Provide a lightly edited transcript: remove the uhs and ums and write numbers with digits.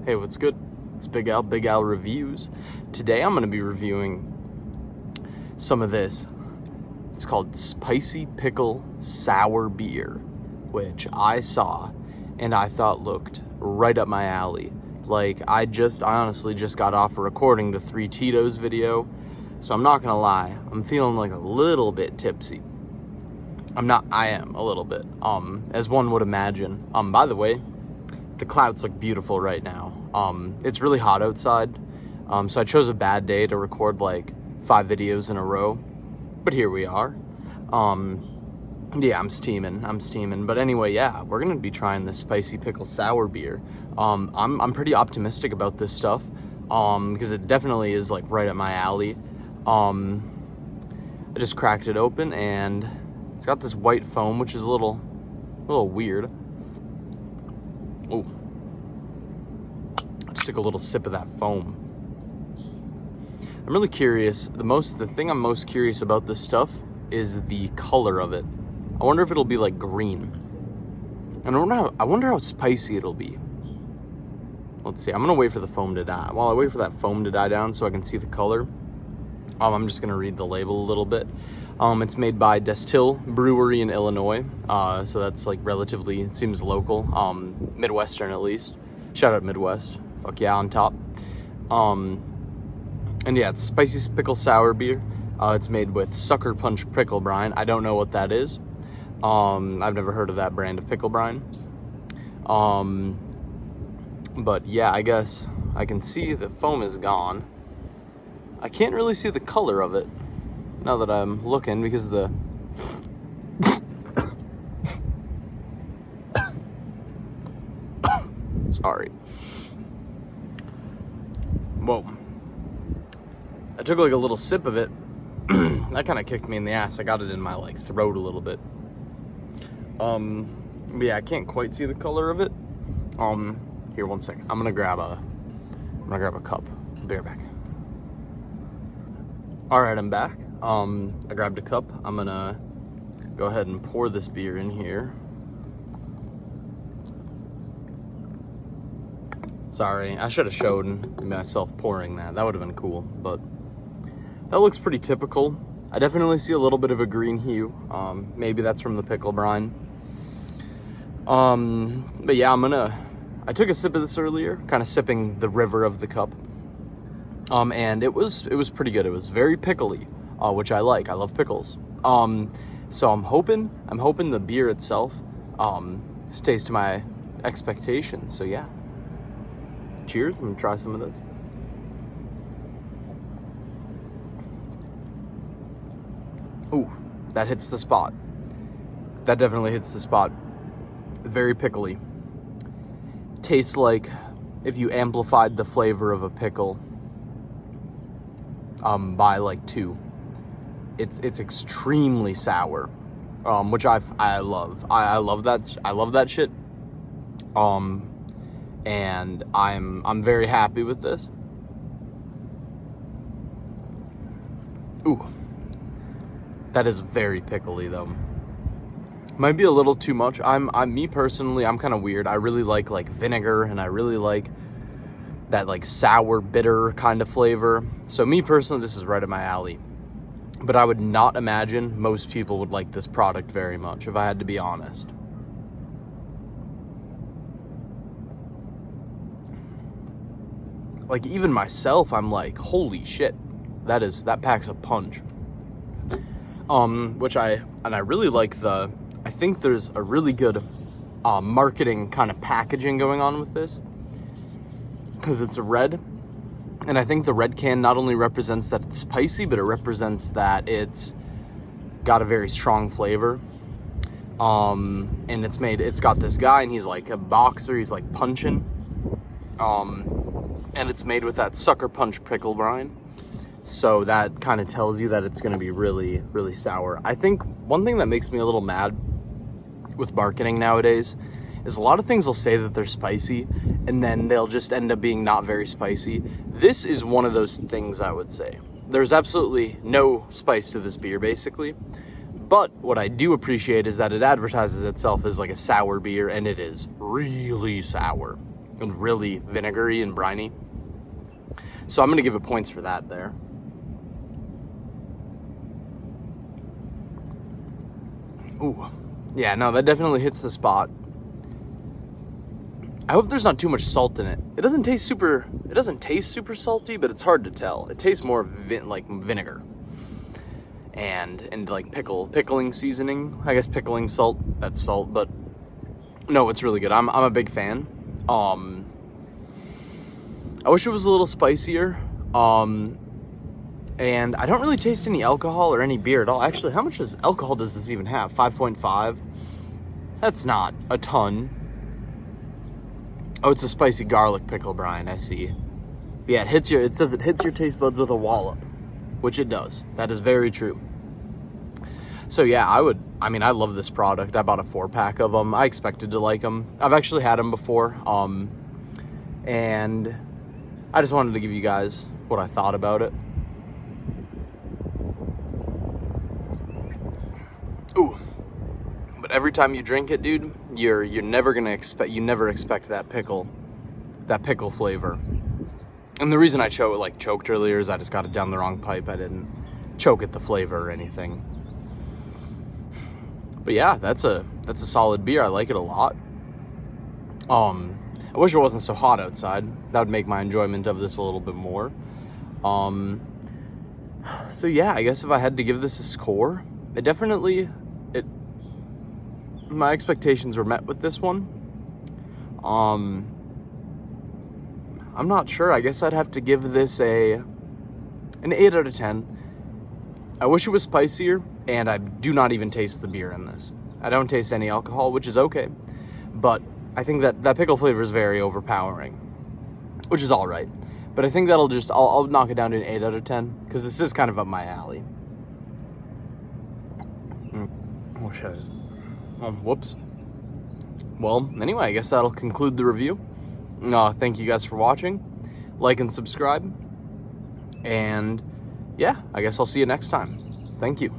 Hey, what's good? It's Big Al Reviews. Today I'm going to be reviewing some of this. It's called Spicy Pickle Sour Beer, which I saw and I thought looked right up my alley. Like, I honestly just got off of recording the 3 Tito's video, so I'm not going to lie, I'm feeling like a little bit tipsy. I am a little bit, as one would imagine. By the way, the clouds look beautiful right now. It's really hot outside, so I chose a bad day to record like 5 videos in a row, but here we are. Yeah, I'm steaming. But anyway, yeah, we're gonna be trying this Spicy Pickle Sour Beer. I'm pretty optimistic about this stuff, because it definitely is like right up my alley. I just cracked it open and it's got this white foam, which is a little weird. Oh, I just took a little sip of that foam. I'm really curious. The thing I'm most curious about this stuff is the color of it. I wonder if it'll be like green. And I wonder how spicy it'll be. Let's see. I'm gonna wait for the foam to die. While I wait for that foam to die down so I can see the color, I'm just gonna read the label a little bit. It's made by Distill Brewery in Illinois, so that's like relatively, it seems local, Midwestern at least. Shout out Midwest, fuck yeah, on top. And yeah, it's Spicy Pickle Sour Beer. It's made with Sucker Punch Pickle Brine. I don't know what that is. I've never heard of that brand of pickle brine. But yeah, I guess I can see the foam is gone. I can't really see the color of it now that I'm looking because the sorry. Whoa. I took like a little sip of it. That kind of kicked me in the ass. I got it in my like throat a little bit. But yeah, I can't quite see the color of it. Here, one second. I'm gonna grab a cup. I'll be right back. All right, I'm back. I grabbed a cup. I'm gonna go ahead and pour this beer in here. Sorry, I should have showed myself pouring that. That would have been cool, but that looks pretty typical. I definitely see a little bit of a green hue. Maybe that's from the pickle brine. But yeah, I took a sip of this earlier, kind of sipping the river of the cup. And it was pretty good. It was very pickly, which I like. I love pickles. So I'm hoping the beer itself, stays to my expectations. So yeah. Cheers. I'm gonna try some of this. Ooh, that hits the spot. That definitely hits the spot. Very pickly. Tastes like if you amplified the flavor of a pickle by like 2. It's extremely sour, which I love. I love that shit. And I'm very happy with this. Ooh. That is very pickly though. Might be a little too much. Me personally, I'm kind of weird. I really like vinegar, and I really like that like sour, bitter kind of flavor. So me personally, this is right up my alley. But I would not imagine most people would like this product very much, if I had to be honest. Like even myself, I'm like, holy shit, that packs a punch. Which I really like I think there's a really good marketing kind of packaging going on with this, because it's a red, and I think the red can not only represents that it's spicy, but it represents that it's got a very strong flavor. And it's got this guy, and he's like a boxer, he's like punching, and it's made with that Sucker Punch Pickle Brine. So that kind of tells you that it's going to be really, really sour. I think one thing that makes me a little mad with marketing nowadays is a lot of things will say that they're spicy, and then they'll just end up being not very spicy. This is one of those things, I would say. There's absolutely no spice to this beer, basically. But what I do appreciate is that it advertises itself as like a sour beer, and it is really sour. and really vinegary and briny. So I'm going to give it points for that there. Ooh. Yeah, no, that definitely hits the spot. I hope there's not too much salt in it. It doesn't taste super salty, but it's hard to tell. It tastes more like vinegar. And like pickling seasoning. I guess pickling salt, that's salt, but no, it's really good. I'm a big fan. I wish it was a little spicier. And I don't really taste any alcohol or any beer at all. Actually, how much alcohol does this even have? 5.5? That's not a ton. Oh, it's a spicy garlic pickle brine, I see. Yeah, it says it hits your taste buds with a wallop, which it does. That is very true. So yeah, I love this product. I bought a 4-pack of them. I expected to like them. I've actually had them before. And I just wanted to give you guys what I thought about it. Ooh. But every time you drink it, dude, you never expect that pickle flavor. And the reason I choked earlier is I just got it down the wrong pipe. I didn't choke at the flavor or anything. But yeah, that's a solid beer. I like it a lot. I wish it wasn't so hot outside. That would make my enjoyment of this a little bit more. So yeah, I guess if I had to give this a score, my expectations were met with this one. I'm not sure. I guess I'd have to give this an 8 out of 10. I wish it was spicier, and I do not even taste the beer in this. I don't taste any alcohol, which is okay. But I think that pickle flavor is very overpowering, which is all right. But I think I'll knock it down to an 8 out of 10, because this is kind of up my alley. Whoops. Well, anyway, I guess that'll conclude the review. Thank you guys for watching. Like and subscribe. And yeah, I guess I'll see you next time. Thank you.